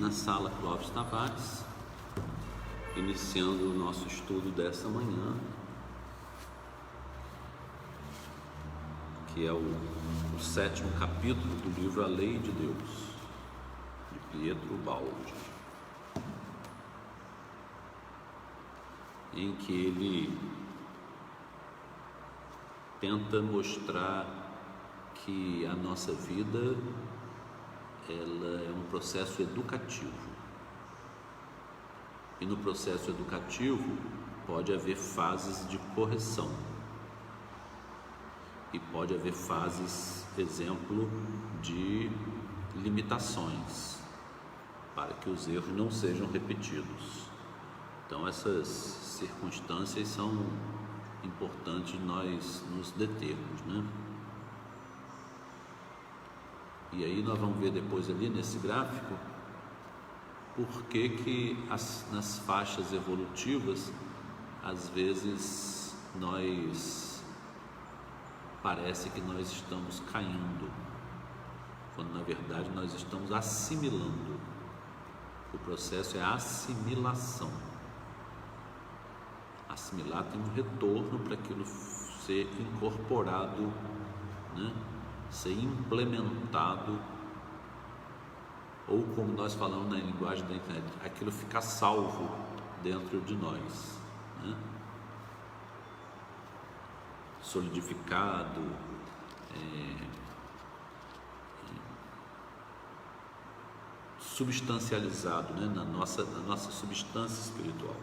na sala Clóvis Tavares, iniciando o nosso estudo dessa manhã, que é o 7º capítulo do livro A Lei de Deus, de Pietro Baldi, em que ele tenta mostrar que a nossa vida ela é um processo educativo, e no processo educativo pode haver fases de correção e pode haver fases, exemplo, de limitações, para que os erros não sejam repetidos. Então essas circunstâncias são importantes nós nos determos, né? E aí nós vamos ver depois ali nesse gráfico por que nas faixas evolutivas às vezes parece que nós estamos caindo, quando na verdade nós estamos assimilando. O processo é a assimilação. Assimilar tem um retorno para aquilo ser incorporado, né? Ser implementado, ou como nós falamos na linguagem da internet, aquilo ficar salvo dentro de nós, né? Solidificado, substancializado, né? na nossa substância espiritual.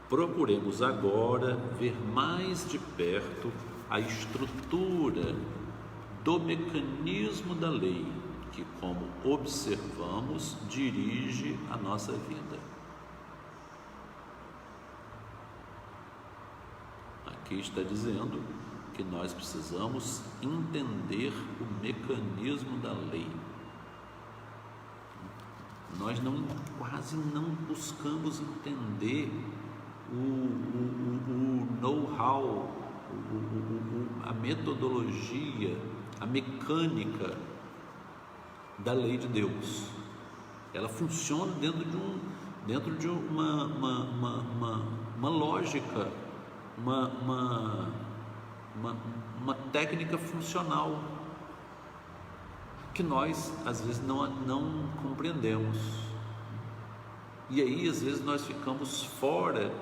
Procuremos agora ver mais de perto a estrutura do mecanismo da lei, que, como observamos, dirige a nossa vida. Aqui está dizendo que nós precisamos entender o mecanismo da lei. Nós quase não buscamos entender o know-how, a metodologia, a mecânica da lei de Deus. Ela funciona dentro de uma lógica, uma técnica funcional que nós às vezes não compreendemos. E aí às vezes nós ficamos fora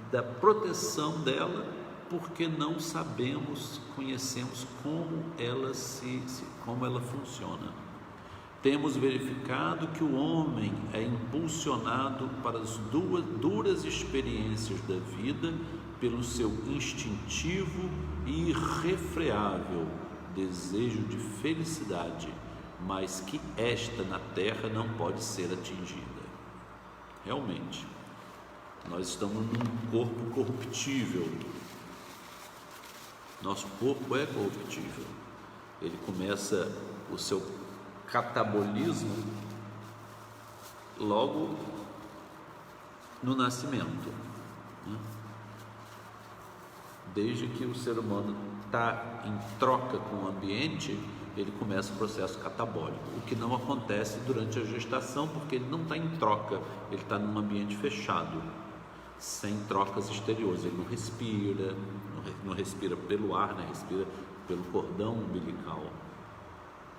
da proteção dela, porque não sabemos, conhecemos como ela funciona. Temos verificado que o homem é impulsionado para as duras experiências da vida pelo seu instintivo e irrefreável desejo de felicidade, mas que esta na terra não pode ser atingida. Realmente, nós estamos num corpo corruptível. Nosso corpo é corruptível. Ele começa o seu catabolismo logo no nascimento, né? Desde que o ser humano está em troca com o ambiente, ele começa o processo catabólico, o que não acontece durante a gestação, porque ele não está em troca, ele está num ambiente fechado, sem trocas exteriores. Ele não respira pelo ar, né? Respira pelo cordão umbilical.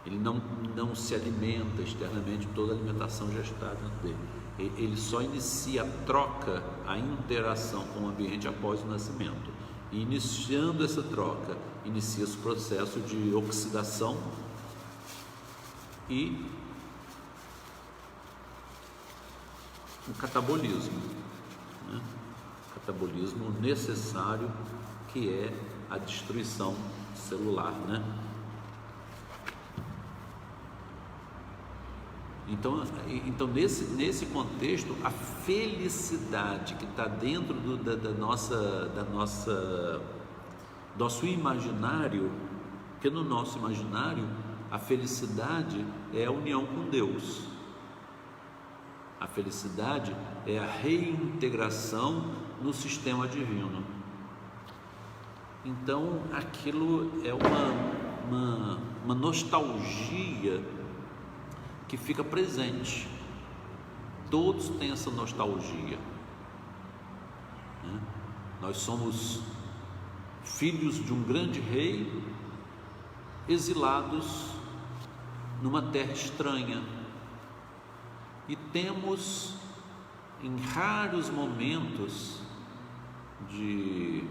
Ele não se alimenta externamente, toda a alimentação já está dentro dele. Ele só inicia a troca, a interação com o ambiente após o nascimento. E iniciando essa troca, inicia-se o processo de oxidação e o catabolismo, né? O catabolismo necessário, que é a destruição celular, né? Então nesse contexto, a felicidade que está dentro nosso imaginário, porque no nosso imaginário a felicidade é a união com Deus, a felicidade é a reintegração no sistema divino. Então aquilo é uma nostalgia que fica presente. Todos têm essa nostalgia, né? Nós somos filhos de um grande rei, exilados numa terra estranha, e temos em raros momentos de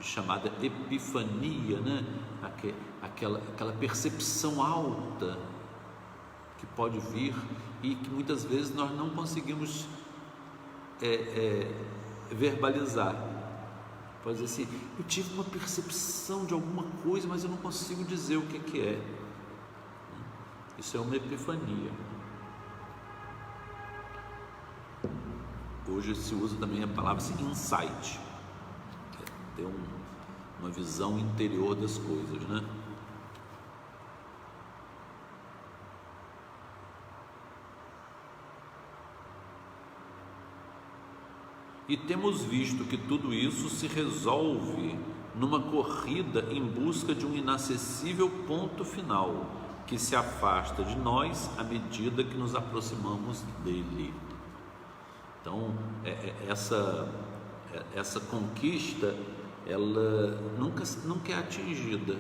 chamada epifania, né? Aquela percepção alta que pode vir e que muitas vezes nós não conseguimos verbalizar. Pode dizer assim: eu tive uma percepção de alguma coisa, mas eu não consigo dizer o que é. Isso é uma epifania. Hoje se usa também a palavra assim, insight, ter uma visão interior das coisas, né? E temos visto que tudo isso se resolve numa corrida em busca de um inacessível ponto final, que se afasta de nós à medida que nos aproximamos dele. Então, essa conquista, ela nunca é atingida,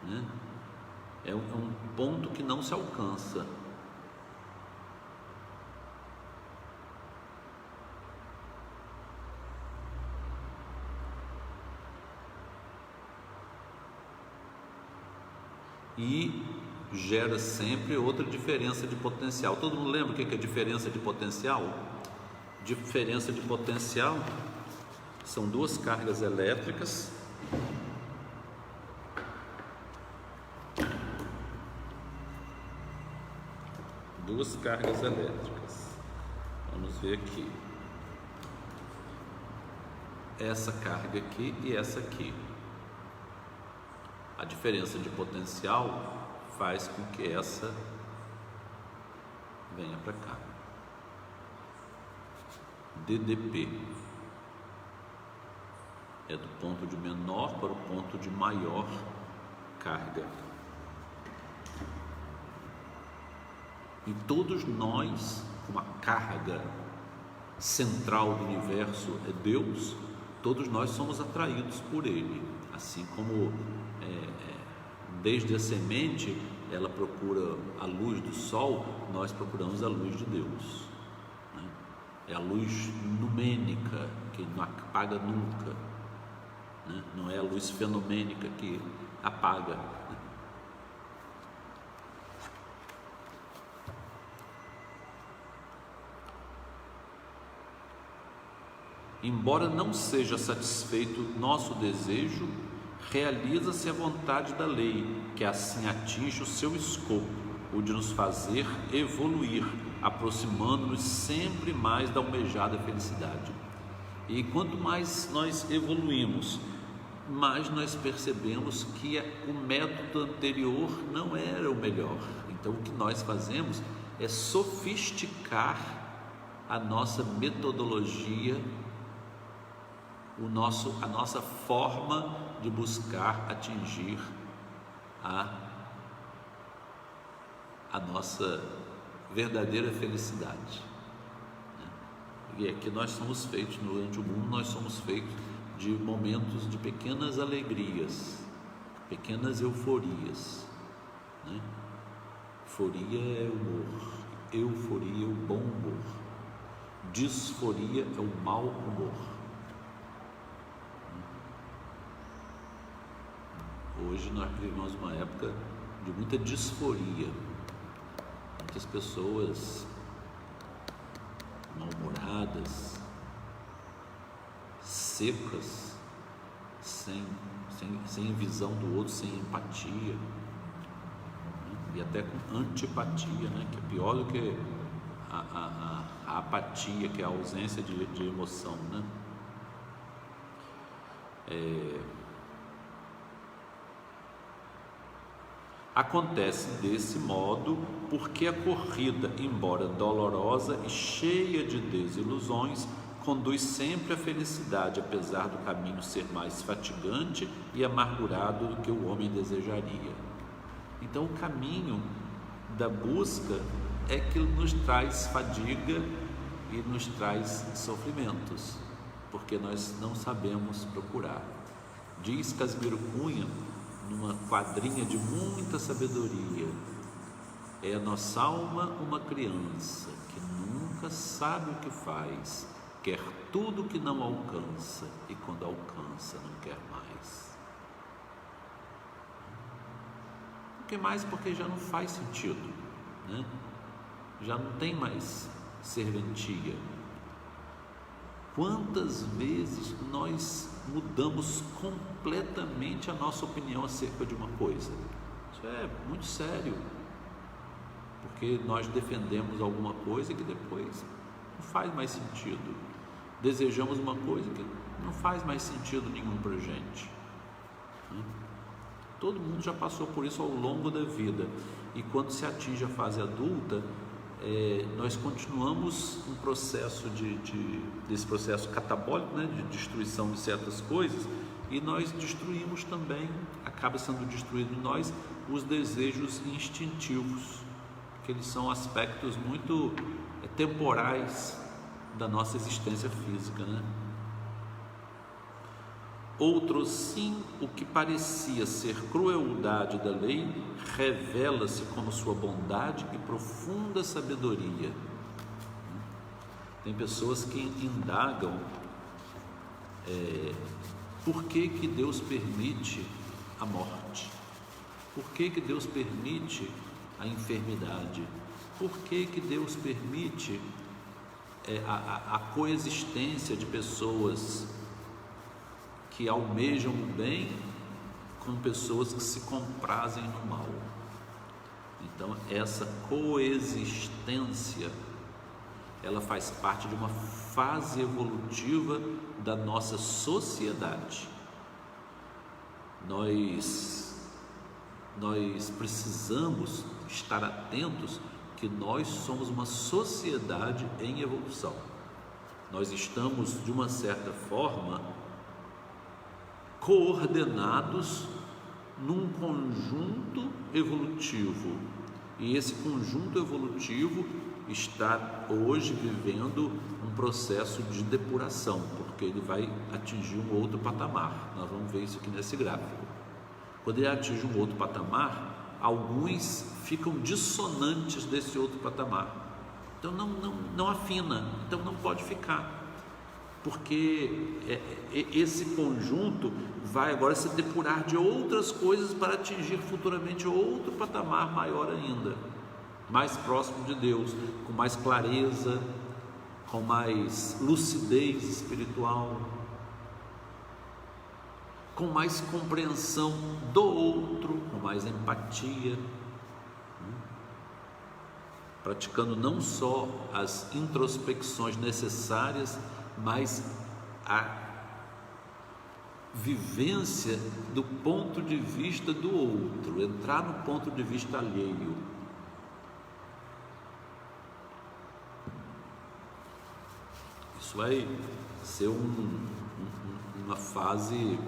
né? É um ponto que não se alcança. E gera sempre outra diferença de potencial. Todo mundo lembra o que é diferença de potencial? Diferença de potencial são duas cargas elétricas Vamos ver aqui, essa carga aqui e essa aqui. A diferença de potencial faz com que essa venha para cá. DDP é do ponto de menor para o ponto de maior carga. E todos nós, como a carga central do universo é Deus, todos nós somos atraídos por Ele. Assim como desde a semente ela procura a luz do sol, nós procuramos a luz de Deus, né? É a luz lumênica que não apaga nunca, né? Não é a luz fenomênica que apaga, né? Embora não seja satisfeito nosso desejo, realiza-se a vontade da lei, que assim atinge o seu escopo, o de nos fazer evoluir, aproximando-nos sempre mais da almejada felicidade. E quanto mais nós evoluímos, mais nós percebemos que o método anterior não era o melhor. Então o que nós fazemos é sofisticar a nossa metodologia, a nossa forma de buscar atingir a nossa verdadeira felicidade, né? E é que nós somos feitos, durante o mundo nós somos feitos de momentos de pequenas alegrias, pequenas euforias, né? Euforia é humor, euforia é o bom humor, disforia é o mau humor. Hoje nós vivemos uma época de muita disforia, muitas pessoas mal-humoradas, secas, sem visão do outro, sem empatia, né? E até com antipatia, né? Que é pior do que a apatia, que é a ausência de emoção, né? Acontece desse modo porque a corrida, embora dolorosa e cheia de desilusões, conduz sempre à felicidade, apesar do caminho ser mais fatigante e amargurado do que o homem desejaria. Então, o caminho da busca é que nos traz fadiga e nos traz sofrimentos, porque nós não sabemos procurar. Diz Casimiro Cunha, numa quadrinha de muita sabedoria: é a nossa alma uma criança que nunca sabe o que faz, quer tudo que não alcança, e quando alcança não quer mais. Não quer mais porque já não faz sentido, né? Já não tem mais serventia. Quantas vezes nós mudamos completamente a nossa opinião acerca de uma coisa? Isso é muito sério, porque nós defendemos alguma coisa que depois não faz mais sentido. Desejamos uma coisa que não faz mais sentido nenhum para a gente. Todo mundo já passou por isso ao longo da vida, e quando se atinge a fase adulta, nós continuamos um processo desse processo catabólico, né, de destruição de certas coisas, e nós destruímos também, acaba sendo destruído em nós, os desejos instintivos, que eles são aspectos muito temporais da nossa existência física, né? Outro sim, o que parecia ser crueldade da lei, revela-se como sua bondade e profunda sabedoria. Tem pessoas que indagam por que Deus permite a morte, por que Deus permite a enfermidade, por que Deus permite a coexistência de pessoas que almejam o bem com pessoas que se comprazem no mal. Então, essa coexistência, ela faz parte de uma fase evolutiva da nossa sociedade. Nós precisamos estar atentos que nós somos uma sociedade em evolução. Nós estamos, de uma certa forma, coordenados num conjunto evolutivo, e esse conjunto evolutivo está hoje vivendo um processo de depuração, porque ele vai atingir um outro patamar. Nós vamos ver isso aqui nesse gráfico. Quando ele atinge um outro patamar, alguns ficam dissonantes desse outro patamar, então não afina, então não pode ficar, porque esse conjunto vai agora se depurar de outras coisas para atingir futuramente outro patamar maior ainda, mais próximo de Deus, com mais clareza, com mais lucidez espiritual, com mais compreensão do outro, com mais empatia, praticando não só as introspecções necessárias, mas a vivência do ponto de vista do outro, entrar no ponto de vista alheio. Isso vai ser uma fase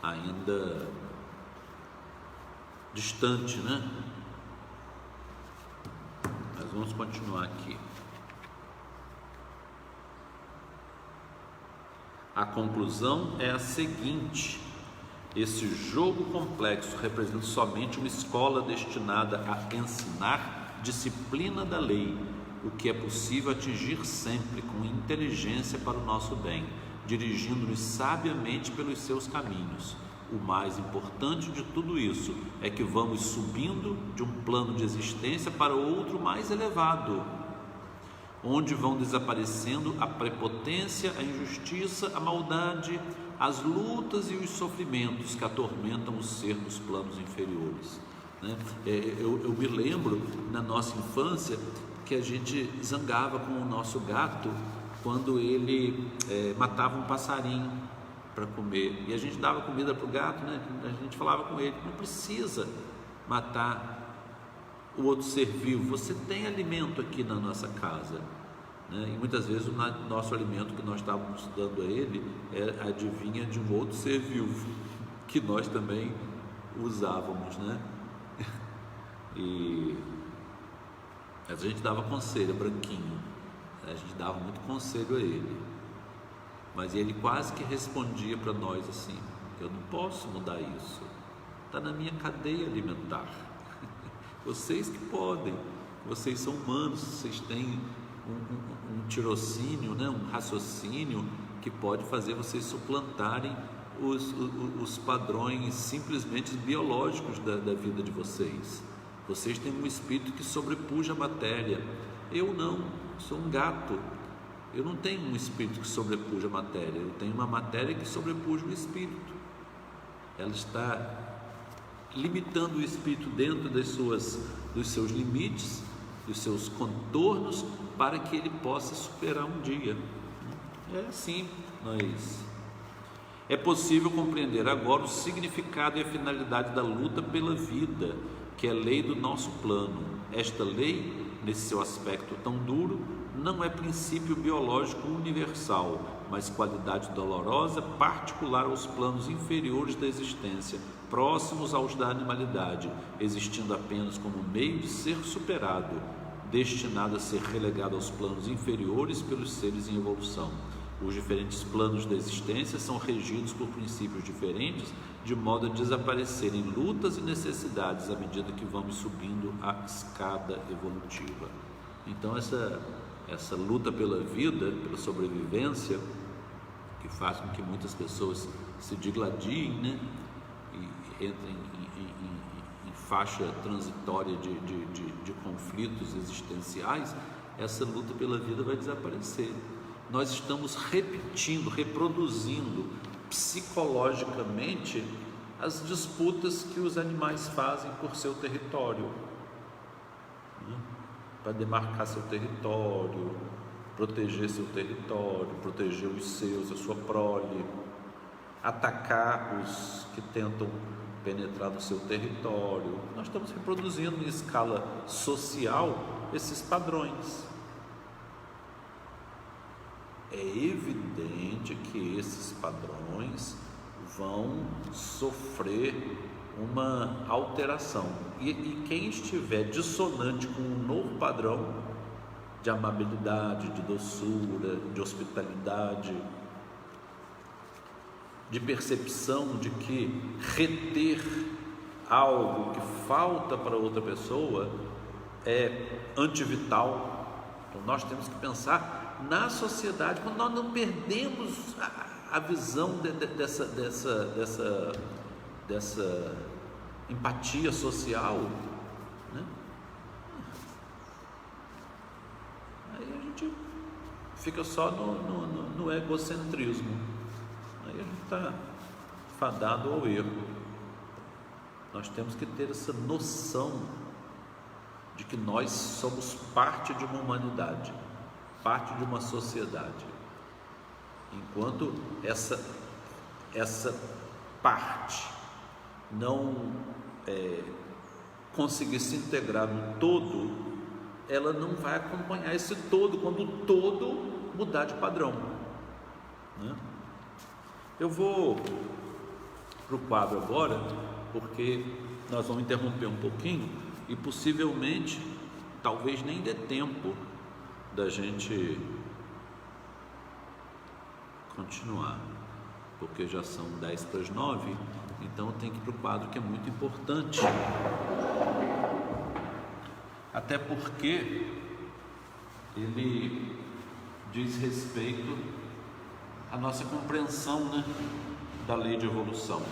ainda distante, né? Mas vamos continuar aqui. A conclusão é a seguinte: esse jogo complexo representa somente uma escola destinada a ensinar disciplina da lei, o que é possível atingir sempre com inteligência para o nosso bem, dirigindo-nos sabiamente pelos seus caminhos. O mais importante de tudo isso é que vamos subindo de um plano de existência para outro mais elevado, onde vão desaparecendo a prepotência, a injustiça, a maldade, as lutas e os sofrimentos que atormentam o ser nos planos inferiores, né? Eu me lembro, na nossa infância, que a gente zangava com o nosso gato quando ele matava um passarinho para comer, e a gente dava comida para o gato, né? A gente falava com ele: não precisa matar o outro ser vivo, você tem alimento aqui na nossa casa, né? E muitas vezes o nosso alimento que nós estávamos dando a ele adivinha de um outro ser vivo que nós também usávamos, né? E a gente dava conselho, Branquinho, a gente dava muito conselho a ele, mas ele quase que respondia para nós assim: eu não posso mudar isso, está na minha cadeia alimentar. Vocês que podem, vocês são humanos, vocês têm um tirocínio, né? Um raciocínio que pode fazer vocês suplantarem os padrões simplesmente biológicos da vida de vocês. Vocês têm um espírito que sobrepuja a matéria. Eu não, sou um gato. Eu não tenho um espírito que sobrepuja a matéria, eu tenho uma matéria que sobrepuja o espírito. Ela está limitando o espírito dentro dos seus limites, dos seus contornos, para que ele possa superar um dia. É assim, é possível compreender agora o significado e a finalidade da luta pela vida, que é a lei do nosso plano. Esta lei, nesse seu aspecto tão duro, não é princípio biológico universal, mas qualidade dolorosa particular aos planos inferiores da existência, próximos aos da animalidade, existindo apenas como meio de ser superado, destinado a ser relegado aos planos inferiores pelos seres em evolução. Os diferentes planos da existência são regidos por princípios diferentes, de modo a desaparecerem lutas e necessidades à medida que vamos subindo a escada evolutiva. Então essa luta pela vida, pela sobrevivência, que faz com que muitas pessoas se digladiem, né? E entrem em faixa transitória de conflitos existenciais, essa luta pela vida vai desaparecer. Nós estamos reproduzindo psicologicamente as disputas que os animais fazem por seu território, né? Para demarcar seu território, proteger seu território, proteger os seus, a sua prole, atacar os que tentam penetrar no seu território. Nós estamos reproduzindo em escala social esses padrões. É evidente que esses padrões vão sofrer uma alteração, e quem estiver dissonante com um novo padrão de amabilidade, de doçura, de hospitalidade, de percepção de que reter algo que falta para outra pessoa é antivital. Então nós temos que pensar na sociedade, quando nós não perdemos a visão dessa empatia social, né? Aí a gente fica só no egocentrismo, aí a gente está fadado ao erro. Nós temos que ter essa noção de que nós somos parte de uma humanidade, parte de uma sociedade. Enquanto essa parte não conseguir se integrar no todo, ela não vai acompanhar esse todo quando o todo mudar de padrão, né? Eu vou para o quadro agora, porque nós vamos interromper um pouquinho e possivelmente, talvez nem dê tempo da gente continuar, porque já são 10:50, então tem que ir para o quadro, que é muito importante, até porque ele diz respeito à nossa compreensão, né, da lei de evolução.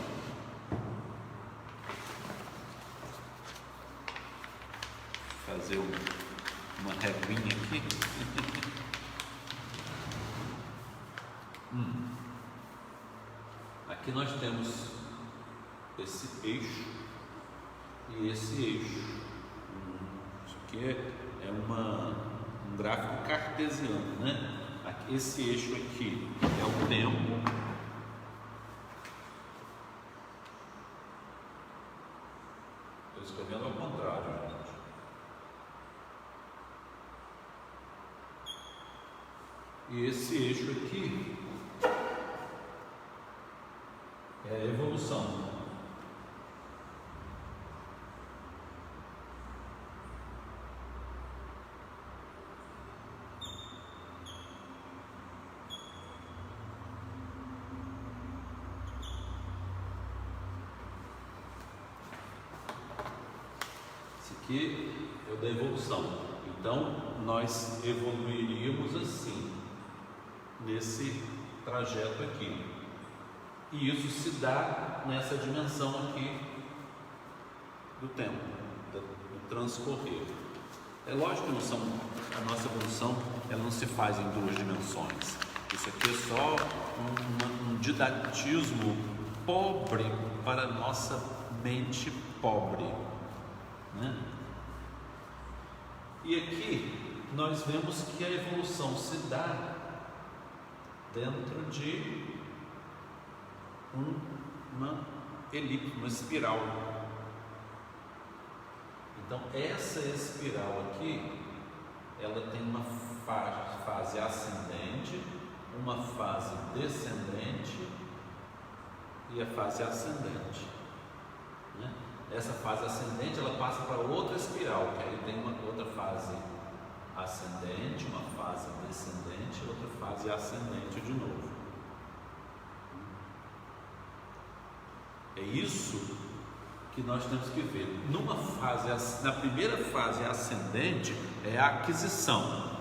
Vou fazer uma regrinha aqui. Aqui nós temos esse eixo e esse eixo. Isso aqui é um gráfico cartesiano, né? Esse eixo aqui é o tempo, estou escrevendo ao contrário, gente. E esse eixo aqui é a evolução. que é o da evolução. Então, nós evoluiríamos assim, nesse trajeto aqui. E isso se dá nessa dimensão aqui do tempo, do transcorrer. É lógico que a nossa evolução ela não se faz em duas dimensões. Isso aqui é só um didatismo pobre para a nossa mente pobre, né? E aqui nós vemos que a evolução se dá dentro de uma elipse, uma espiral. Então essa espiral aqui, ela tem uma fase ascendente, uma fase descendente e a fase ascendente, né? Essa fase ascendente ela passa para outra espiral, que aí tem uma outra fase ascendente, uma fase descendente, outra fase ascendente de novo. É isso que nós temos que ver. Na primeira fase ascendente é a aquisição.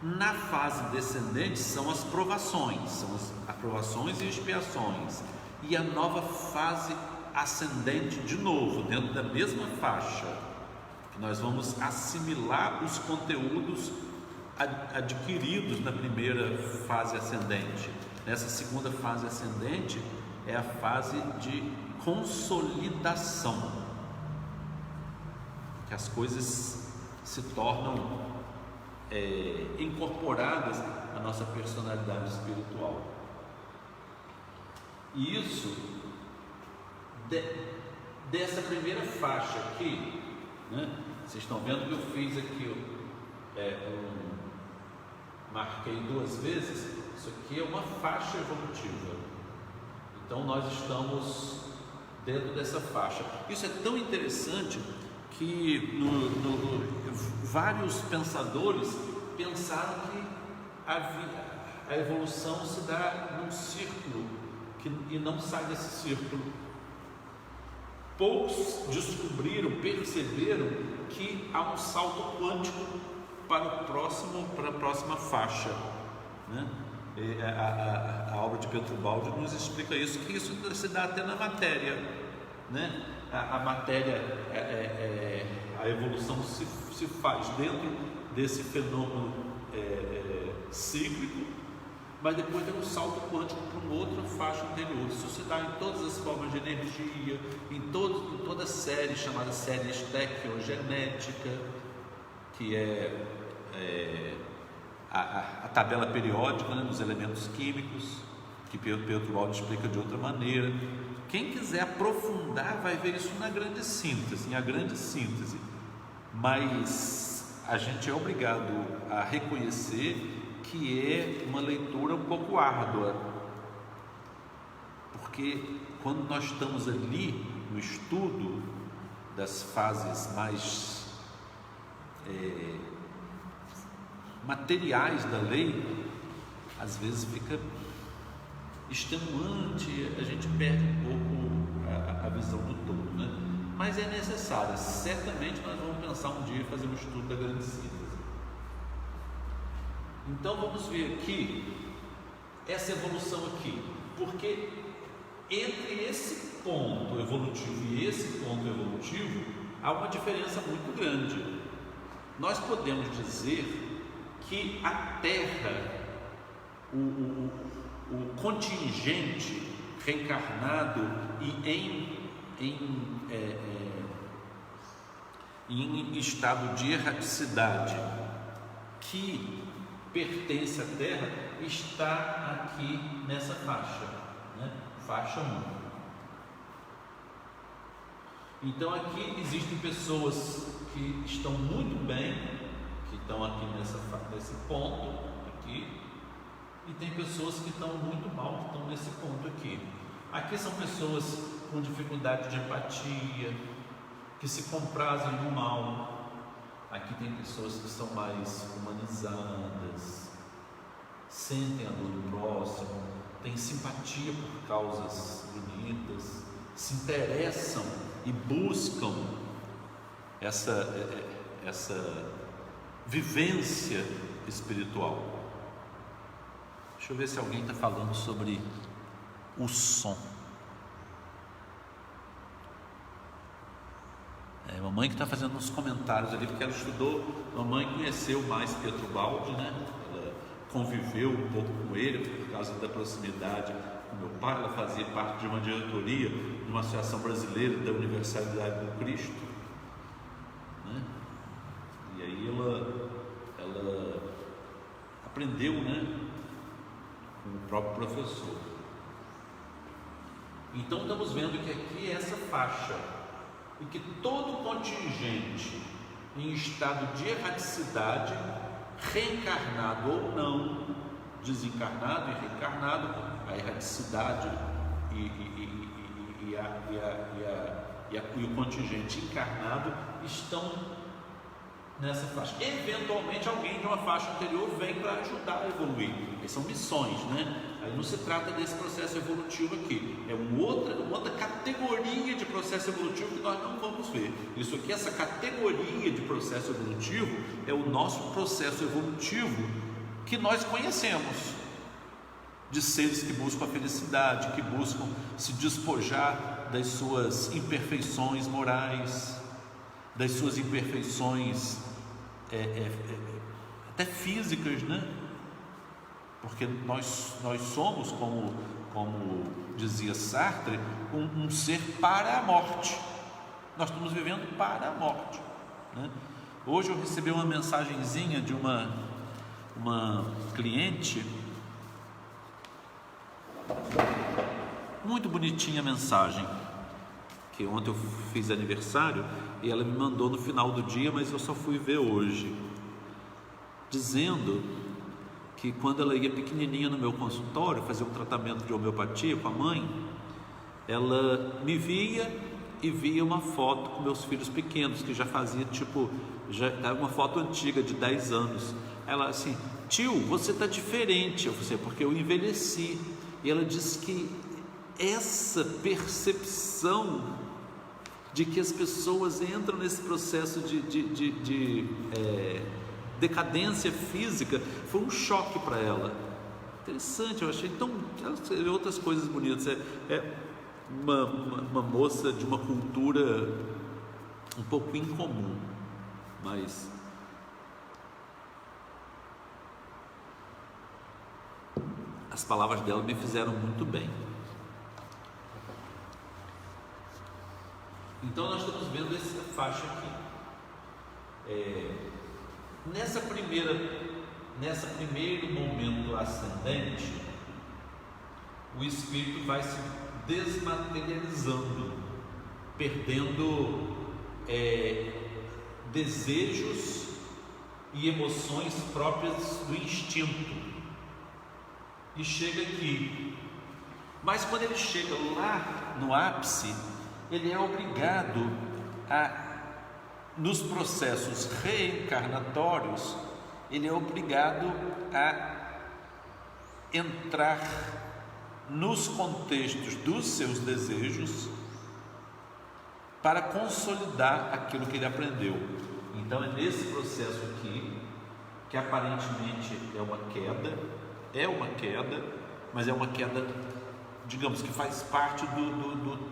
Na fase descendente são as provações, são as aprovações e expiações. E a nova fase ascendente de novo, dentro da mesma faixa, que nós vamos assimilar os conteúdos adquiridos na primeira fase ascendente. Nessa segunda fase ascendente é a fase de consolidação, que as coisas se tornam incorporadas à nossa personalidade espiritual. E isso dessa primeira faixa aqui, né? Vocês estão vendo que eu fiz aqui, marquei 2 vezes. Isso aqui é uma faixa evolutiva. Então nós estamos dentro dessa faixa. Isso é tão interessante que vários pensadores pensaram que a evolução se dá num círculo e não sai desse círculo. Poucos perceberam que há um salto quântico para a próxima faixa, né? A obra de Petrobaldi nos explica isso, que isso se dá até na matéria, né? A matéria, a evolução se faz dentro desse fenômeno cíclico, mas depois tem um salto quântico para uma outra faixa anterior. Isso se dá em todas as formas de energia, em toda a série chamada série estequiogenética, que é a tabela periódica, né, dos elementos químicos, que Petrobaldi explica de outra maneira. Quem quiser aprofundar vai ver isso na grande síntese, mas a gente é obrigado a reconhecer que é uma leitura um pouco árdua, porque quando nós estamos ali no estudo das fases mais materiais da lei, às vezes fica extenuante, a gente perde um pouco a visão do todo, né? Mas é necessário. Certamente nós vamos pensar um dia em fazer um estudo da grande síntese. Então vamos ver aqui essa evolução aqui, porque entre esse ponto evolutivo e esse ponto evolutivo há uma diferença muito grande. Nós podemos dizer que a Terra, o contingente reencarnado e em estado de erraticidade que pertence à Terra está aqui nessa faixa, né? Faixa 1. Então aqui existem pessoas que estão muito bem, que estão aqui nesse ponto aqui, e tem pessoas que estão muito mal, que estão nesse ponto aqui. Aqui são pessoas com dificuldade de empatia, que se comprazem no mal. Aqui tem pessoas que são mais humanizadas, sentem a dor do próximo, têm simpatia por causas bonitas, se interessam e buscam essa vivência espiritual. Deixa eu ver se alguém está falando sobre o som. Mamãe que está fazendo uns comentários ali, porque ela estudou, mamãe conheceu mais Pietro Baldi, né? Ela conviveu um pouco com ele por causa da proximidade com meu pai. Ela fazia parte de uma diretoria de uma associação brasileira da Universalidade do Cristo, né? E aí ela aprendeu, né, com o próprio professor. Então estamos vendo que aqui é essa faixa, e que todo contingente em estado de erraticidade, reencarnado ou não, desencarnado e reencarnado, a erraticidade e o contingente encarnado estão nessa faixa. Eventualmente alguém de uma faixa anterior vem para ajudar a evoluir. Essas são missões, né? Aí não se trata desse processo evolutivo aqui, é uma outra categoria de processo evolutivo que nós não vamos ver. Isso aqui, essa categoria de processo evolutivo, é o nosso processo evolutivo que nós conhecemos, de seres que buscam a felicidade, que buscam se despojar das suas imperfeições morais, das suas imperfeições até físicas, né? Porque nós somos, como dizia Sartre, um ser para a morte. Nós estamos vivendo para a morte, né? Hoje eu recebi uma mensagenzinha de uma cliente, muito bonitinha a mensagem, que ontem eu fiz aniversário e ela me mandou no final do dia, mas eu só fui ver hoje, dizendo que quando ela ia pequenininha no meu consultório fazer um tratamento de homeopatia com a mãe, ela me via e via uma foto com meus filhos pequenos, que já fazia já estava uma foto antiga de 10 anos. Ela assim: tio, você está diferente. Eu falei: porque eu envelheci. E ela disse que essa percepção de que as pessoas entram nesse processo de decadência física foi um choque para ela. Interessante, eu achei. Então, outras coisas bonitas. Uma moça de uma cultura um pouco incomum, mas as palavras dela me fizeram muito bem. Então nós estamos vendo essa faixa aqui. Nesse primeiro momento ascendente, o espírito vai se desmaterializando, perdendo desejos e emoções próprias do instinto, e chega aqui. Mas quando ele chega lá no ápice, ele é obrigado nos processos reencarnatórios, ele é obrigado a entrar nos contextos dos seus desejos para consolidar aquilo que ele aprendeu. Então é nesse processo aqui que aparentemente é uma queda, mas é uma queda, digamos, que faz parte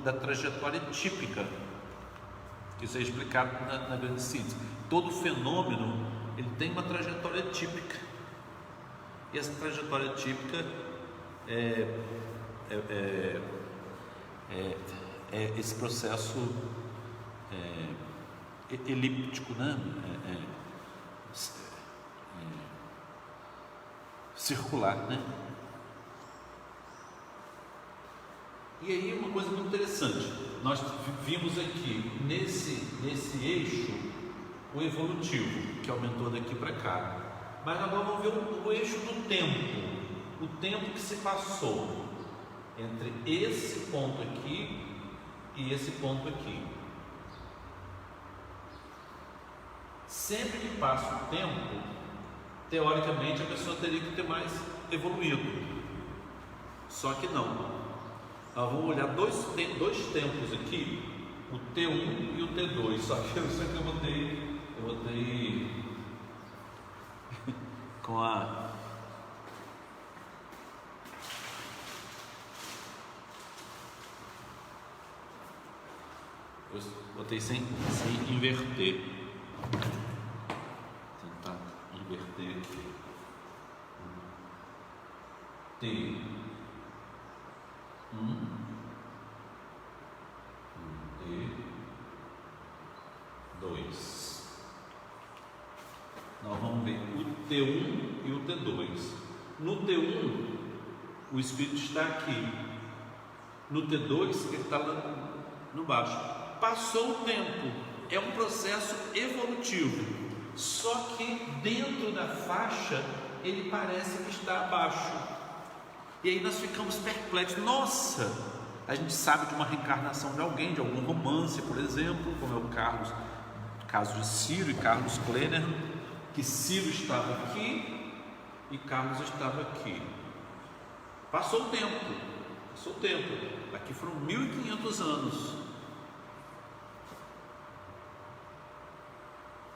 da trajetória típica. Isso é explicado na grande síntese. Todo fenômeno, ele tem uma trajetória típica, e essa trajetória típica é esse processo elíptico, né? Circular, né? E aí uma coisa muito interessante, nós vimos aqui nesse eixo o evolutivo, que aumentou daqui para cá, mas agora vamos ver o eixo do tempo, o tempo que se passou entre esse ponto aqui e esse ponto aqui. Sempre que passa o tempo, teoricamente a pessoa teria que ter mais evoluído, só que não. Nós vamos olhar dois tempos aqui, o T1 e o T2, só que eu sei que eu botei com a eu botei sem inverter, tentar inverter T1 T2. Nós vamos ver o T1 e o T2. No T1 o espírito está aqui, no T2 ele está lá no baixo. Passou o tempo, é um processo evolutivo, só que dentro da faixa ele parece que está abaixo. E aí nós ficamos perplexos. Nossa, a gente sabe de uma reencarnação de alguém, de algum romance, por exemplo, como é o caso de Ciro e Carlos Klenner, que Ciro estava aqui e Carlos estava aqui. Passou o tempo, aqui foram 1500 anos,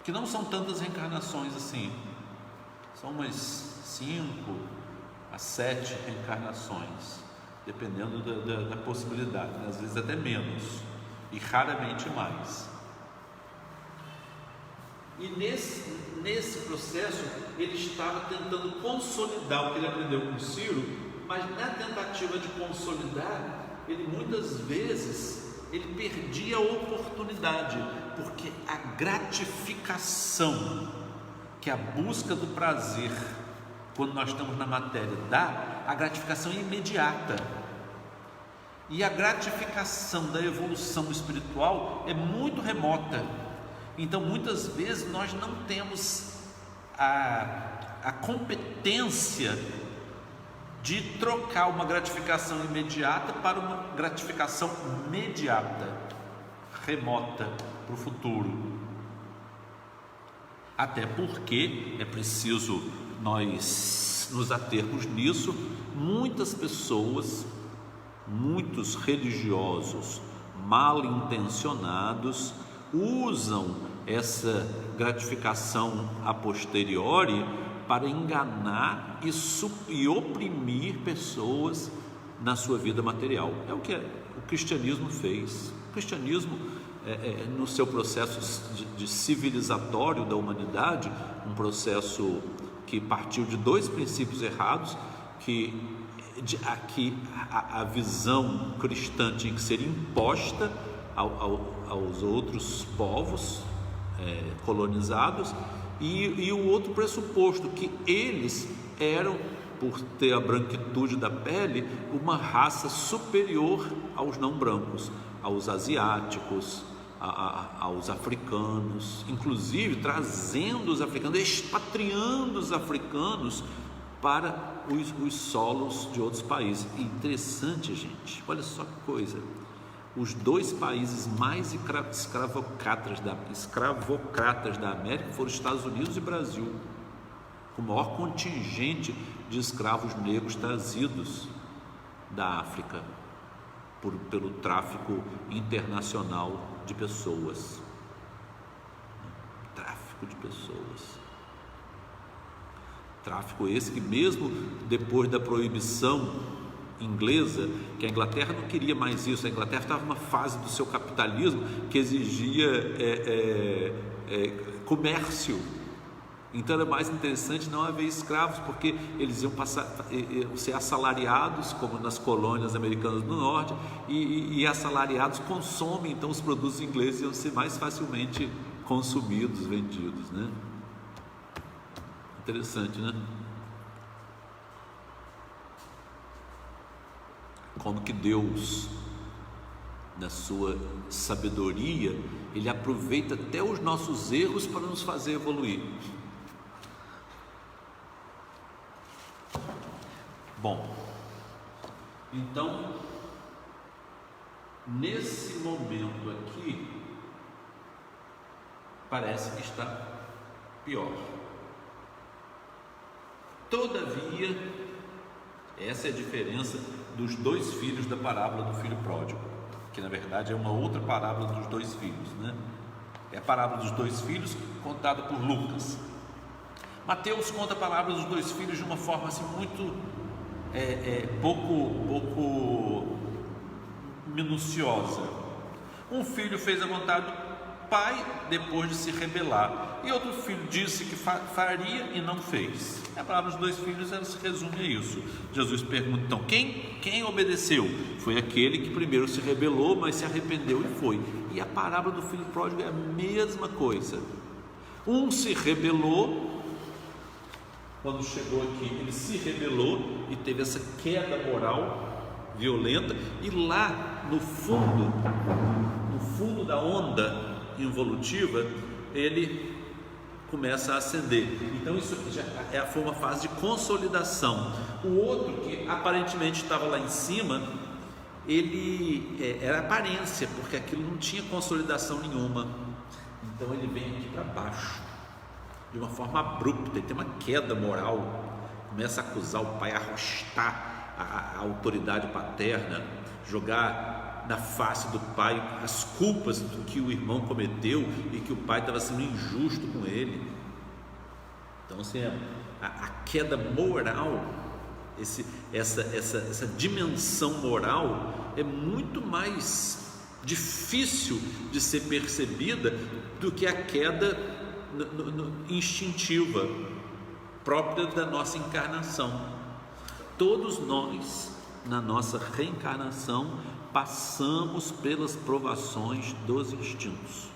que não são tantas reencarnações assim, são umas 5 a 7 reencarnações, dependendo da possibilidade, né? Às vezes até menos, e raramente mais. E nesse processo ele estava tentando consolidar o que ele aprendeu com Ciro, mas na tentativa de consolidar, ele muitas vezes ele perdia a oportunidade, porque a gratificação que a busca do prazer, quando nós estamos na matéria, dá, a gratificação é imediata, e a gratificação da evolução espiritual é muito remota. Então muitas vezes nós não temos a competência de trocar uma gratificação imediata para uma gratificação imediata, remota, para o futuro. Até porque é preciso nós nos atermos nisso. Muitas pessoas, muitos religiosos mal intencionados usam essa gratificação a posteriori para enganar e oprimir pessoas na sua vida material. É o que o cristianismo fez. O cristianismo, no seu processo de civilizatório da humanidade, um processo que partiu de 2 princípios errados, que a visão cristã tinha que ser imposta aos outros povos colonizados, e o outro pressuposto, que eles eram, por ter a branquitude da pele, uma raça superior aos não brancos, aos asiáticos, aos africanos, inclusive trazendo os africanos, expatriando os africanos para os solos de outros países. E interessante, gente, olha só que coisa, os 2 países mais escravocratas da América foram os Estados Unidos e Brasil, com o maior contingente de escravos negros trazidos da África pelo tráfico internacional de pessoas. Tráfico de pessoas. Tráfico esse que, mesmo depois da proibição inglesa, que a Inglaterra não queria mais isso, a Inglaterra estava numa fase do seu capitalismo que exigia comércio. Então era mais interessante não haver escravos, porque eles iam ser assalariados, como nas colônias americanas do norte, e assalariados consomem, então os produtos ingleses iam ser mais facilmente consumidos, vendidos, né? Interessante, né? Como que Deus, na sua sabedoria, Ele aproveita até os nossos erros para nos fazer evoluir. Bom, então, nesse momento aqui, parece que está pior. Todavia, essa é a diferença dos 2 filhos da parábola do filho pródigo, que na verdade é uma outra parábola dos dois filhos, né? É a parábola dos dois filhos contada por Lucas. Mateus conta a parábola dos dois filhos de uma forma assim muito pouco minuciosa. Um filho fez a vontade do pai depois de se rebelar, e outro filho disse que faria e não fez. A palavra dos dois filhos, ela se resume a isso. Jesus pergunta então, quem obedeceu? Foi aquele que primeiro se rebelou, mas se arrependeu e foi. E a parábola do filho pródigo é a mesma coisa. Um se rebelou, quando chegou aqui ele se rebelou e teve essa queda moral violenta, e lá no fundo da onda involutiva, ele começa a ascender. Então isso já foi uma fase de consolidação. O outro, que aparentemente estava lá em cima, ele era aparência, porque aquilo não tinha consolidação nenhuma. Então ele vem aqui para baixo, de uma forma abrupta, ele tem uma queda moral, começa a acusar o pai, a arrostar a autoridade paterna, jogar na face do pai as culpas do que o irmão cometeu e que o pai estava sendo injusto com ele. Então assim, a queda moral, essa dimensão moral é muito mais difícil de ser percebida do que a queda instintiva própria da nossa encarnação. Todos nós, na nossa reencarnação, passamos pelas provações dos instintos.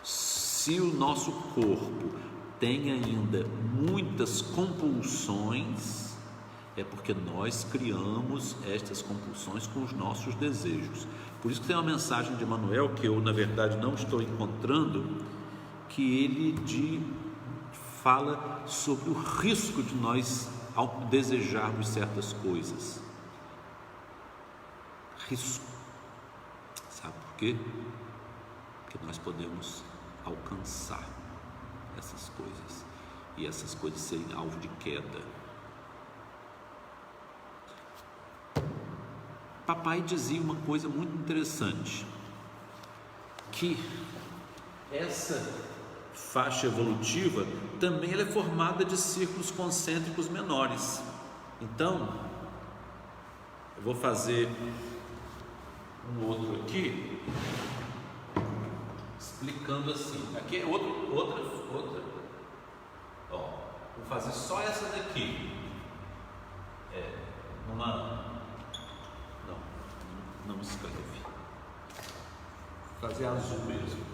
Se o nosso corpo tem ainda muitas compulsões, é porque nós criamos estas compulsões com os nossos desejos. Por isso que tem uma mensagem de Emmanuel, que eu na verdade não estou encontrando, que ele fala sobre o risco de nós ao desejarmos certas coisas. Risco. Sabe por quê? Porque nós podemos alcançar essas coisas e essas coisas serem alvo de queda. Papai dizia uma coisa muito interessante, que essa faixa evolutiva também ela é formada de círculos concêntricos menores. Então, eu vou fazer um outro aqui, explicando assim. Aqui é outra. Ó, vou fazer só essa daqui. Não escreve. Vou fazer azul mesmo.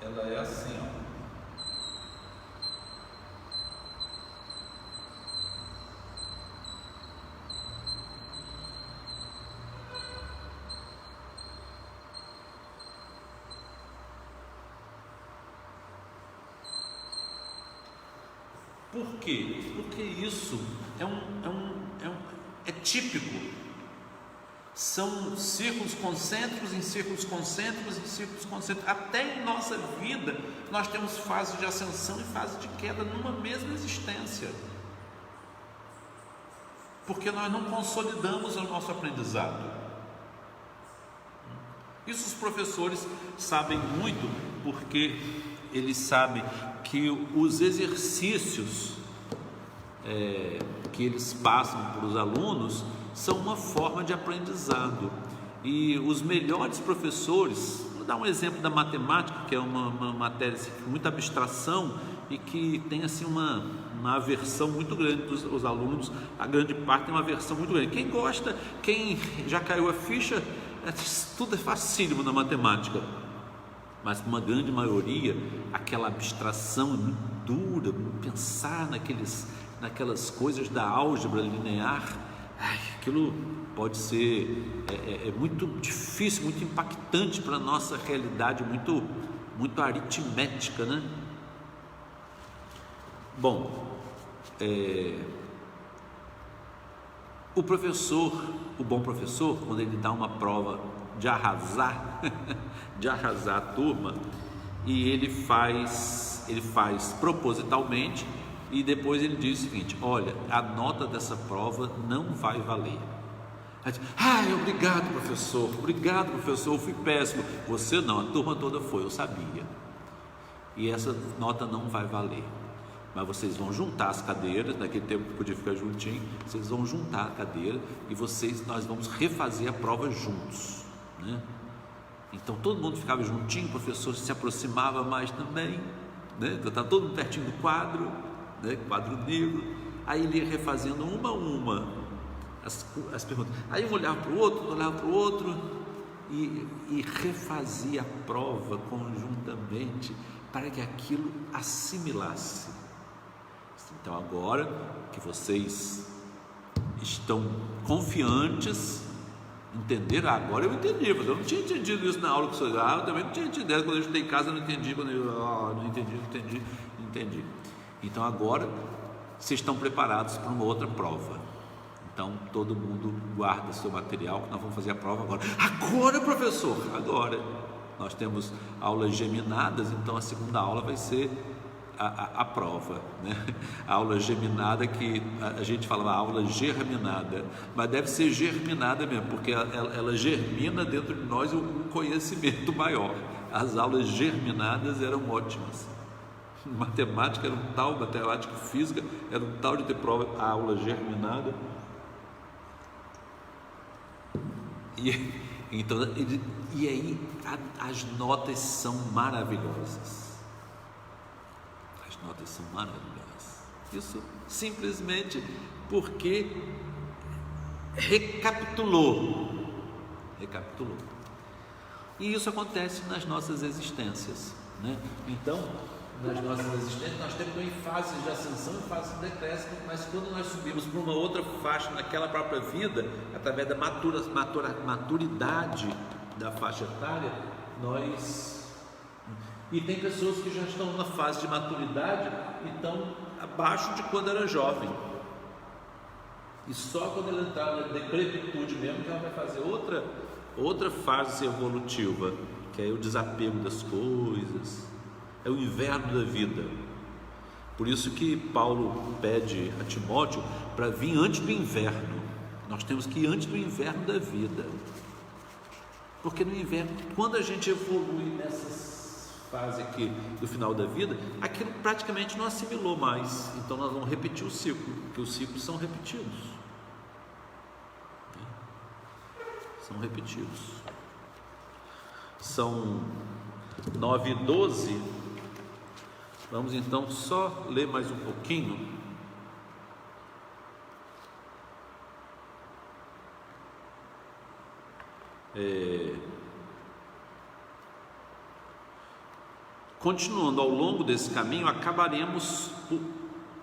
Ela é assim, ó. Por quê? Porque isso é típico. São círculos concêntricos em círculos concêntricos em círculos concêntricos. Até em nossa vida nós temos fases de ascensão e fases de queda numa mesma existência, porque nós não consolidamos o nosso aprendizado. Isso os professores sabem muito, porque eles sabem que os exercícios que eles passam para os alunos são uma forma de aprendizado. E os melhores professores, vou dar um exemplo da matemática, que é uma matéria assim, muita abstração e que tem assim uma aversão muito grande dos alunos. A grande parte tem uma aversão muito grande. Quem gosta, quem já caiu a ficha, tudo é facílimo na matemática, mas para uma grande maioria aquela abstração é muito dura. Pensar naquelas coisas da álgebra linear, aquilo pode ser muito difícil, muito impactante para a nossa realidade, muito aritmética, né? Bom, o bom professor, quando ele dá uma prova de arrasar, a turma, e ele faz propositalmente E depois ele diz o seguinte: olha, a nota dessa prova não vai valer. Aí diz: obrigado professor, eu fui péssimo. Você não, a turma toda foi, eu sabia. E essa nota não vai valer. Mas vocês vão juntar as cadeiras, naquele tempo que podia ficar juntinho, vocês vão juntar a cadeira e nós vamos refazer a prova juntos, né? Então todo mundo ficava juntinho, o professor se aproximava mais também, né? Então estava todo mundo pertinho do quadro, né? Quadro negro. Aí ele ia refazendo uma a uma as perguntas. Aí um olhava para o outro, e refazia a prova conjuntamente para que aquilo assimilasse. Então agora que vocês estão confiantes, entenderam? Agora eu entendi, mas eu não tinha entendido isso na aula que eu também não tinha entendido, quando eu estudei em casa eu não entendi, entendi. Então agora vocês estão preparados para uma outra prova. Então todo mundo guarda seu material, que nós vamos fazer a prova agora. Agora, professor, agora. Nós temos aulas geminadas, então a segunda aula vai ser a prova, né? A aula geminada, que a gente falava aula germinada, mas deve ser germinada mesmo, porque ela germina dentro de nós um conhecimento maior. As aulas germinadas eram ótimas. Matemática era um tal, matemática e física era um tal de ter prova, a aula germinada. Então, e aí as notas são maravilhosas. As notas são maravilhosas. Isso simplesmente porque recapitulou. E isso acontece nas nossas existências, né? Então, nas nossas existências, nós temos fases de ascensão e fases de decréscimo, mas quando nós subimos para uma outra faixa naquela própria vida, através da maturidade da faixa etária, e tem pessoas que já estão na fase de maturidade e estão abaixo de quando era jovem, e só quando ela entrar na decrepitude mesmo que ela vai fazer outra fase evolutiva, que é o desapego das coisas. É o inverno da vida. Por isso que Paulo pede a Timóteo para vir antes do inverno. Nós temos que ir antes do inverno da vida, porque no inverno, quando a gente evolui nessa fase aqui do final da vida, aquilo praticamente não assimilou mais. Então nós vamos repetir o ciclo, porque os ciclos são repetidos. São 9h12. Vamos então só ler mais um pouquinho. Continuando ao longo desse caminho, acabaremos por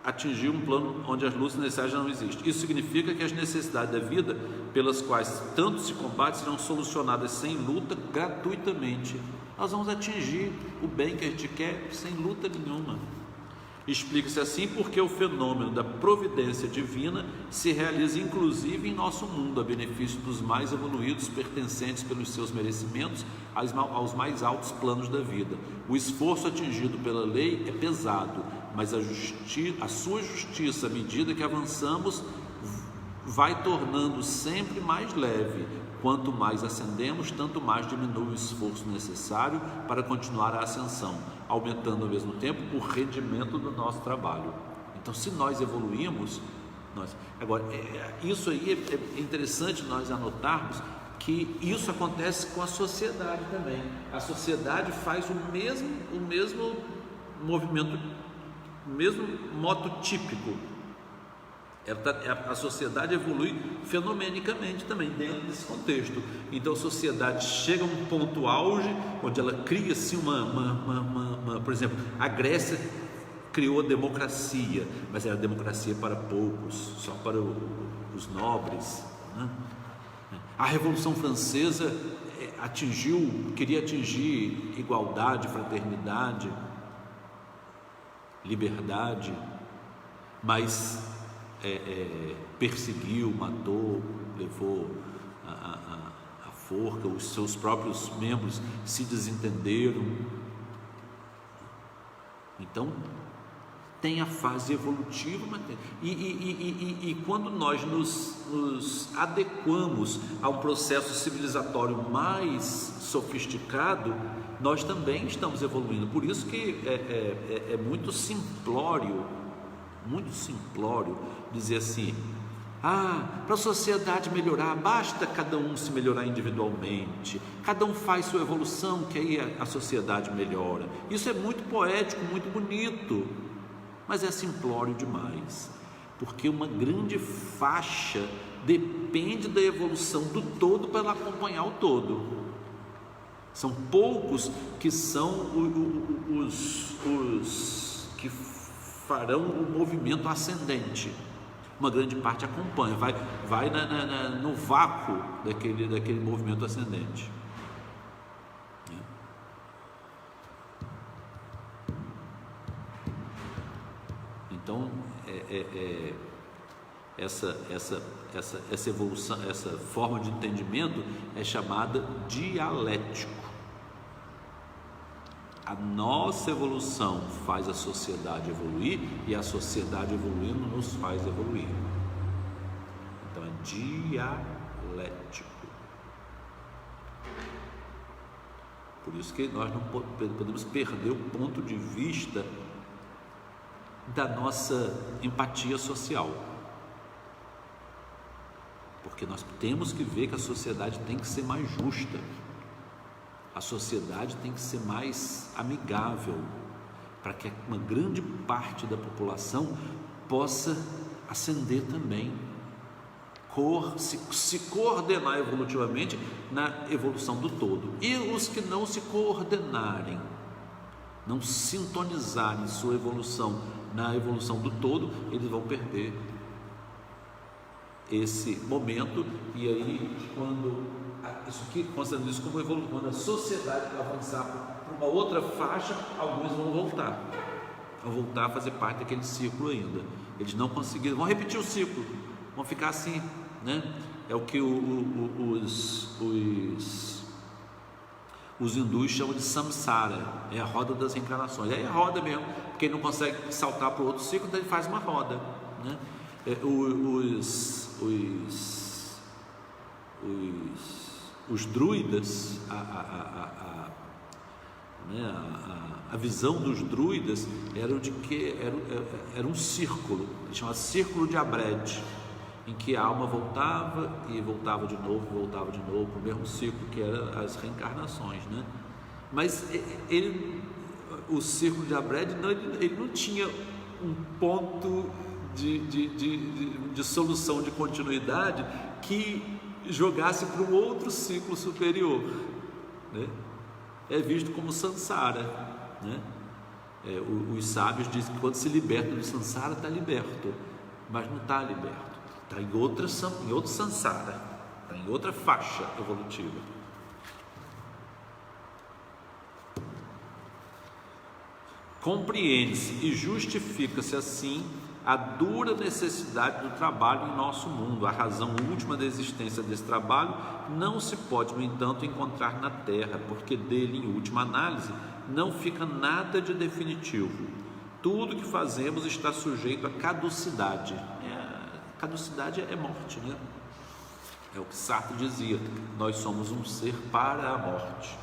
atingir um plano onde as luzes necessárias já não existem. Isso significa que as necessidades da vida, pelas quais tanto se combate, serão solucionadas sem luta, gratuitamente. Nós vamos atingir o bem que a gente quer sem luta nenhuma. Explica-se assim porque o fenômeno da providência divina se realiza inclusive em nosso mundo, a benefício dos mais evoluídos, pertencentes pelos seus merecimentos aos mais altos planos da vida. O esforço atingido pela lei é pesado, mas a sua justiça, à medida que avançamos, vai tornando sempre mais leve. Quanto mais ascendemos, tanto mais diminui o esforço necessário para continuar a ascensão, aumentando ao mesmo tempo o rendimento do nosso trabalho. Então, se nós evoluímos, agora, isso aí é interessante nós anotarmos que isso acontece com a sociedade também. A sociedade faz o mesmo movimento, o mesmo moto típico. A sociedade evolui fenomenicamente também dentro desse contexto. Então a sociedade chega a um ponto auge onde ela cria assim por exemplo, a Grécia criou a democracia, mas era democracia para poucos, só para os nobres, né? A Revolução Francesa queria atingir igualdade, fraternidade, liberdade, mas perseguiu, matou, levou a forca, os seus próprios membros se desentenderam. Então tem a fase evolutiva, mas tem. E quando nós nos adequamos a um processo civilizatório mais sofisticado, nós também estamos evoluindo. Por isso que é muito simplório dizer assim: para a sociedade melhorar, basta cada um se melhorar individualmente, cada um faz sua evolução, que aí a sociedade melhora. Isso é muito poético, muito bonito, mas é simplório demais, porque uma grande faixa depende da evolução do todo para ela acompanhar o todo. São poucos que são os que farão o movimento ascendente. Uma grande parte acompanha, vai no vácuo daquele movimento ascendente. Então, essa evolução, essa forma de entendimento é chamada dialético. A nossa evolução faz a sociedade evoluir e a sociedade evoluindo nos faz evoluir. Então é dialético. Por isso que nós não podemos perder o ponto de vista da nossa empatia social, porque nós temos que ver que a sociedade tem que ser mais justa, a sociedade tem que ser mais amigável, para que uma grande parte da população possa ascender também, se coordenar evolutivamente na evolução do todo. E os que não se coordenarem, não sintonizarem sua evolução na evolução do todo, eles vão perder esse momento. E aí, considerando isso como evolução, quando a sociedade avançar para uma outra faixa, alguns vão voltar a fazer parte daquele ciclo ainda. Eles não conseguiram, vão repetir o ciclo, vão ficar assim, né? É o que os hindus chamam de samsara, é a roda das reencarnações. Aí é a roda mesmo, porque ele não consegue saltar para o outro ciclo, então ele faz uma roda, né? Os druidas, a visão dos druidas era de que era um círculo, ele chamava círculo de Abred, em que a alma voltava e voltava de novo para o mesmo ciclo que eram as reencarnações, né? Mas o círculo de Abred ele não tinha um ponto de solução de continuidade que jogasse para um outro ciclo superior, né? É visto como samsara, né? Os sábios dizem que quando se liberta do samsara está liberto, mas não está liberto, está em outro samsara, está em outra faixa evolutiva. Compreende-se e justifica-se assim a dura necessidade do trabalho em nosso mundo. A razão última da existência desse trabalho não se pode, no entanto, encontrar na Terra, porque dele, em última análise, não fica nada de definitivo. Tudo que fazemos está sujeito à caducidade. Caducidade é morte, né? É o que Sartre dizia: nós somos um ser para a morte.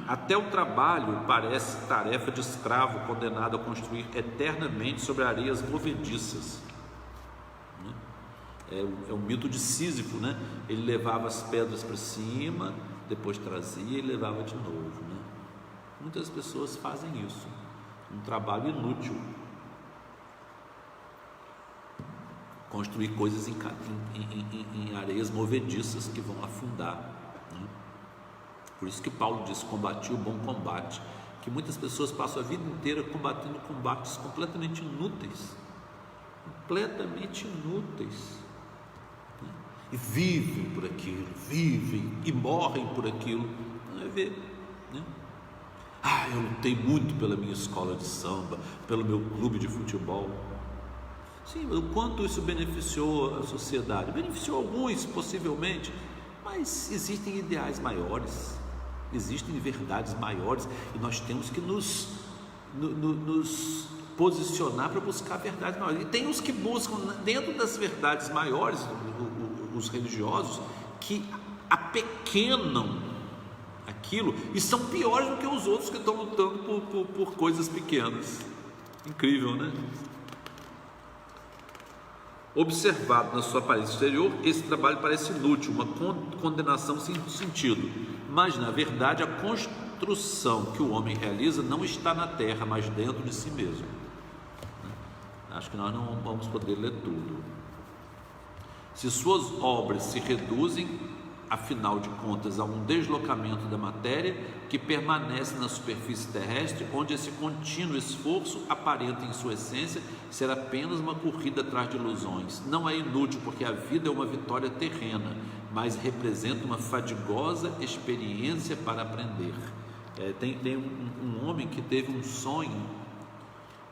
Até o trabalho parece tarefa de escravo condenado a construir eternamente sobre areias movediças. É o mito de Sísifo, né? Ele levava as pedras para cima, depois trazia e levava de novo, né? Muitas pessoas fazem isso, um trabalho inútil, construir coisas em areias movediças que vão afundar, né? Por isso que Paulo diz: combati o bom combate, que muitas pessoas passam a vida inteira combatendo combates completamente inúteis, né? E vivem por aquilo, vivem e morrem por aquilo. Não é ver, né? Eu lutei muito pela minha escola de samba, pelo meu clube de futebol. Sim, o quanto isso beneficiou a sociedade? Beneficiou alguns, possivelmente, mas existem ideais maiores, existem verdades maiores, e nós temos que nos nos posicionar para buscar verdades maiores. E tem os que buscam dentro das verdades maiores, os religiosos, que apequenam aquilo e são piores do que os outros que estão lutando por coisas pequenas. Incrível, né? Observado na sua aparência exterior, esse trabalho parece inútil, uma condenação sem sentido. Mas, na verdade, a construção que o homem realiza não está na terra, mas dentro de si mesmo. Acho que nós não vamos poder ler tudo. Se suas obras se reduzem, afinal de contas, a um deslocamento da matéria que permanece na superfície terrestre, onde esse contínuo esforço aparenta em sua essência ser apenas uma corrida atrás de ilusões. Não é inútil, porque a vida é uma vitória terrena, mas representa uma fadigosa experiência para aprender. Tem um homem que teve um sonho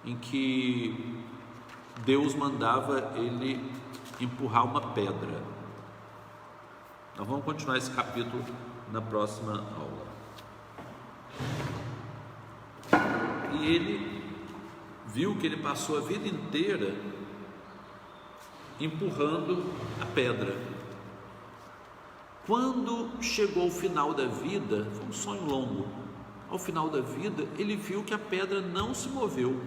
em que Deus mandava ele empurrar uma pedra. Nós vamos continuar esse capítulo na próxima aula. E ele viu que ele passou a vida inteira empurrando a pedra. Quando chegou ao final da vida, foi um sonho longo, ao final da vida ele viu que a pedra não se moveu.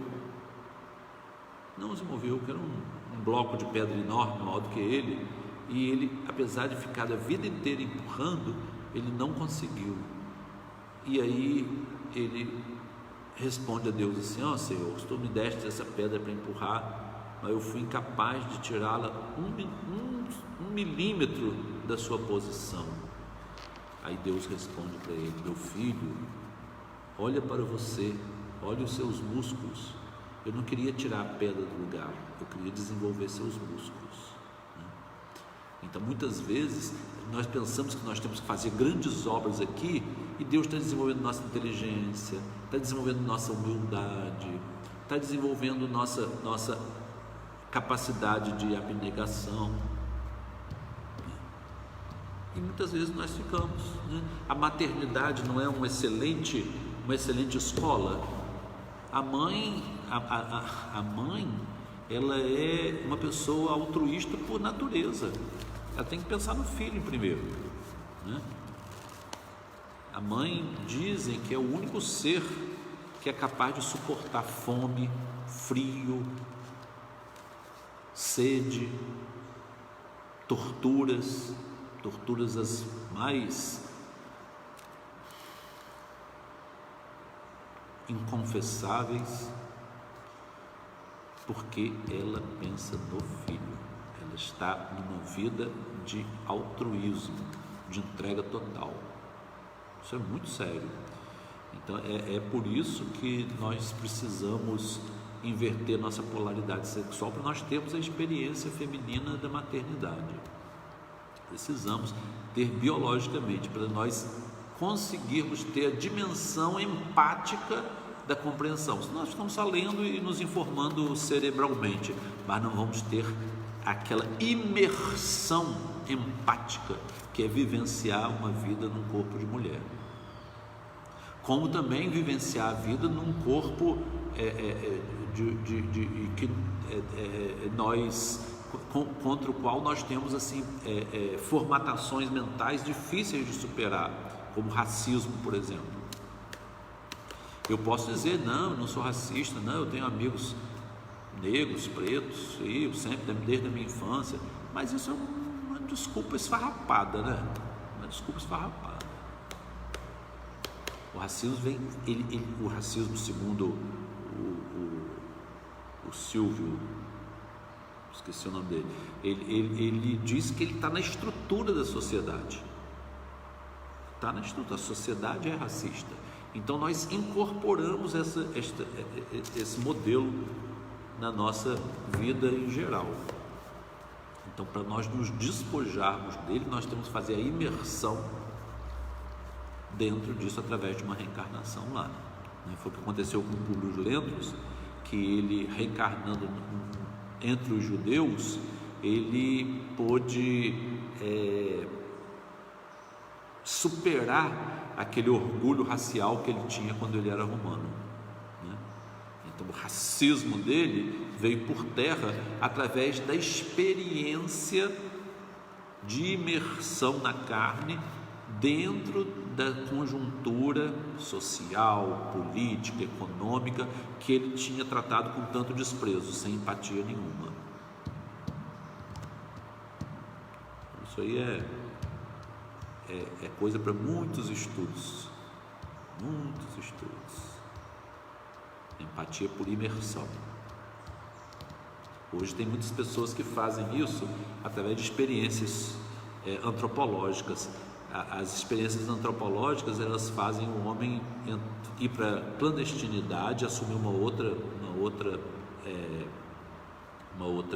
Não se moveu, que era um bloco de pedra enorme, maior do que ele. E ele, apesar de ficar a vida inteira empurrando, ele não conseguiu. E aí ele responde a Deus assim: ó Senhor, tu me deste essa pedra para empurrar, mas eu fui incapaz de tirá-la um milímetro da sua posição. Aí Deus responde para ele: meu filho, olha para você, olha os seus músculos. Eu não queria tirar a pedra do lugar, eu queria desenvolver seus músculos. Então, muitas vezes, nós pensamos que nós temos que fazer grandes obras aqui, e Deus está desenvolvendo nossa inteligência, está desenvolvendo nossa humildade, está desenvolvendo nossa capacidade de abnegação. E muitas vezes nós ficamos, né? A maternidade não é uma excelente escola. A mãe, ela é uma pessoa altruísta por natureza. Ela tem que pensar no filho primeiro, né? A mãe, dizem que é o único ser que é capaz de suportar fome, frio, sede, torturas as mais inconfessáveis, porque ela pensa no filho. Ela está numa vida de altruísmo, de entrega total. Isso é muito sério. Então é por isso que nós precisamos inverter nossa polaridade sexual, para nós termos a experiência feminina da maternidade. Precisamos ter biologicamente, para nós conseguirmos ter a dimensão empática da compreensão. Nós estamos só lendo e nos informando cerebralmente, mas não vamos ter aquela imersão empática que é vivenciar uma vida num corpo de mulher, como também vivenciar a vida num corpo contra o qual nós temos assim formatações mentais difíceis de superar, como racismo, por exemplo. Eu posso dizer: não, eu não sou racista, não, eu tenho amigos negros, pretos, e eu sempre, desde a minha infância, mas isso é uma desculpa esfarrapada, né? Uma desculpa esfarrapada. O racismo vem, o racismo, segundo o Silvio, esqueci o nome dele, ele diz que ele está na estrutura da sociedade. Está na estrutura, a sociedade é racista. Então nós incorporamos esse modelo na nossa vida em geral. Então, para nós nos despojarmos dele, nós temos que fazer a imersão dentro disso através de uma reencarnação lá. Foi o que aconteceu com o Publio Lentulus, que ele, reencarnando entre os judeus, ele pôde superar aquele orgulho racial que ele tinha quando ele era romano, né? Então, o racismo dele veio por terra através da experiência de imersão na carne dentro da conjuntura social, política, econômica que ele tinha tratado com tanto desprezo, sem empatia nenhuma. Isso aí é coisa para muitos estudos. Empatia por imersão. Hoje tem muitas pessoas que fazem isso através de experiências antropológicas. As experiências antropológicas, elas fazem o homem ir para a clandestinidade, assumir uma outra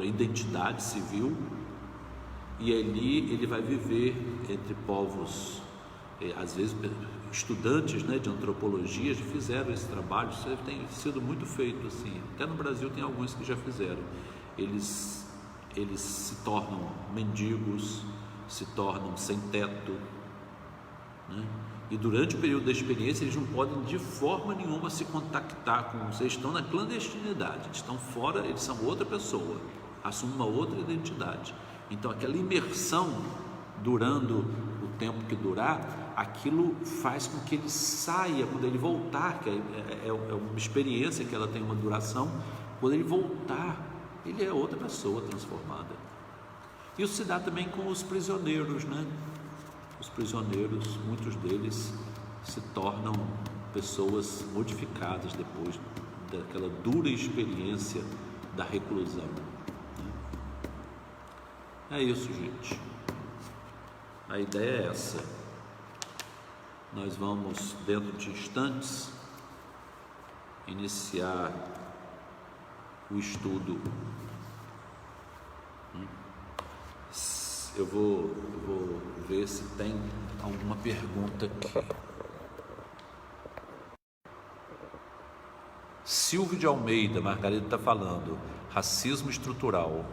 identidade civil, e ali ele vai viver entre povos, às vezes estudantes, né, de antropologia já fizeram esse trabalho. Isso tem sido muito feito assim, até no Brasil tem alguns que já fizeram. Eles se tornam mendigos, se tornam sem teto, né? E durante o período da experiência eles não podem de forma nenhuma se contactar com vocês, estão na clandestinidade, estão fora, eles são outra pessoa, assumem uma outra identidade. Então aquela imersão durando o tempo que durar, aquilo faz com que ele saia, quando ele voltar, que é uma experiência que ela tem uma duração, quando ele voltar, ele é outra pessoa transformada. Isso se dá também com os prisioneiros, né? Os prisioneiros, muitos deles se tornam pessoas modificadas depois daquela dura experiência da reclusão, né? É isso, gente. A ideia é essa. Nós vamos, dentro de instantes, iniciar o estudo. Eu vou ver se tem alguma pergunta aqui. Silvio de Almeida, Margarida está falando, racismo estrutural,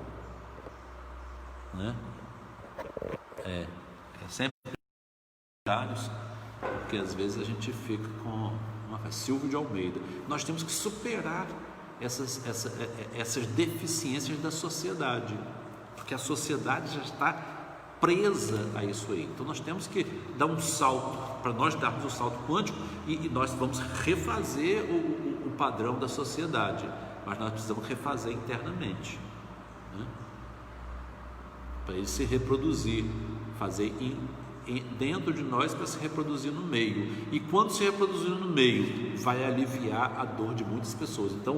né? É sempre vários, porque às vezes a gente fica com Silvio de Almeida. Nós temos que superar essas deficiências da sociedade, porque a sociedade já está presa a isso aí. Então nós temos que dar um salto. Para nós darmos o salto quântico, e nós vamos refazer o padrão da sociedade, mas nós precisamos refazer internamente, né? Para ele se reproduzir, fazer dentro de nós para se reproduzir no meio. E quando se reproduzir no meio, vai aliviar a dor de muitas pessoas. Então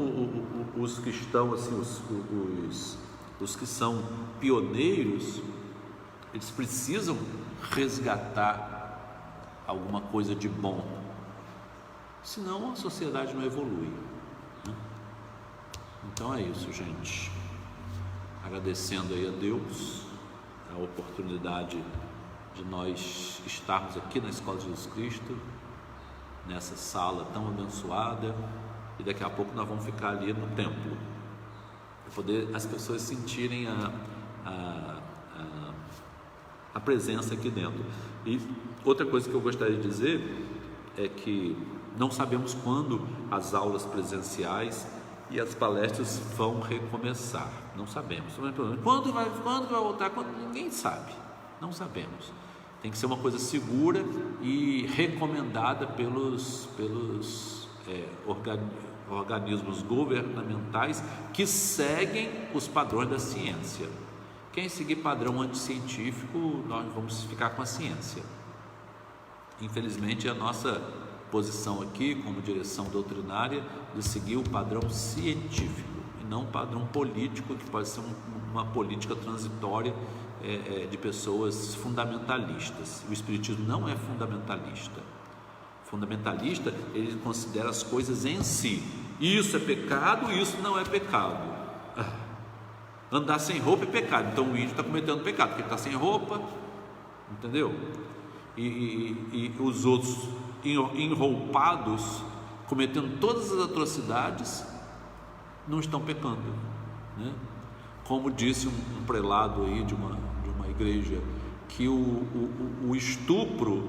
os que estão assim, os que são pioneiros, eles precisam resgatar alguma coisa de bom, senão a sociedade não evolui, né? Então é isso, gente. Agradecendo aí a Deus a oportunidade de nós estarmos aqui na Escola de Jesus Cristo, nessa sala tão abençoada, e daqui a pouco nós vamos ficar ali no templo, para poder as pessoas sentirem a presença aqui dentro. E outra coisa que eu gostaria de dizer é que não sabemos quando as aulas presenciais e as palestras vão recomeçar, não sabemos. Quando vai voltar? Ninguém sabe, não sabemos. Tem que ser uma coisa segura e recomendada pelos organismos governamentais que seguem os padrões da ciência. Quem seguir padrão anticientífico, nós vamos ficar com a ciência. Infelizmente, a nossa posição aqui, como direção doutrinária, de seguir o padrão científico e não o padrão político, que pode ser uma política transitória de pessoas fundamentalistas. O Espiritismo não é fundamentalista. Fundamentalista, ele considera as coisas em si. Isso é pecado, isso não é pecado. Andar sem roupa é pecado, então o índio está cometendo pecado, porque ele está sem roupa, entendeu? E os outros enroupados, cometendo todas as atrocidades, não estão pecando, né? Como disse um prelado aí de uma igreja, que o estupro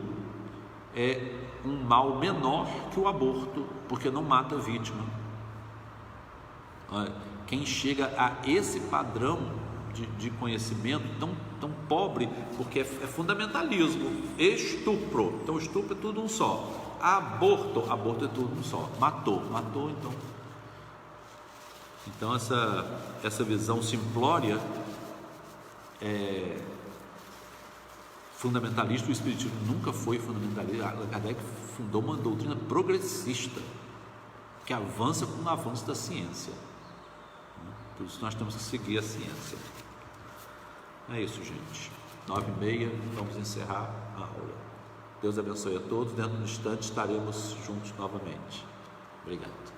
é um mal menor que o aborto, porque não mata a vítima. Quem chega a esse padrão de conhecimento tão pobre, porque é fundamentalismo, estupro, então estupro é tudo um só, aborto é tudo um só, matou, então essa visão simplória fundamentalista. O Espiritismo nunca foi fundamentalista. Kardec fundou uma doutrina progressista que avança com o avanço da ciência. Por isso nós temos que seguir a ciência. É isso, gente. 9h30, vamos encerrar a aula. Deus abençoe a todos. Dentro de um instante estaremos juntos novamente. Obrigado.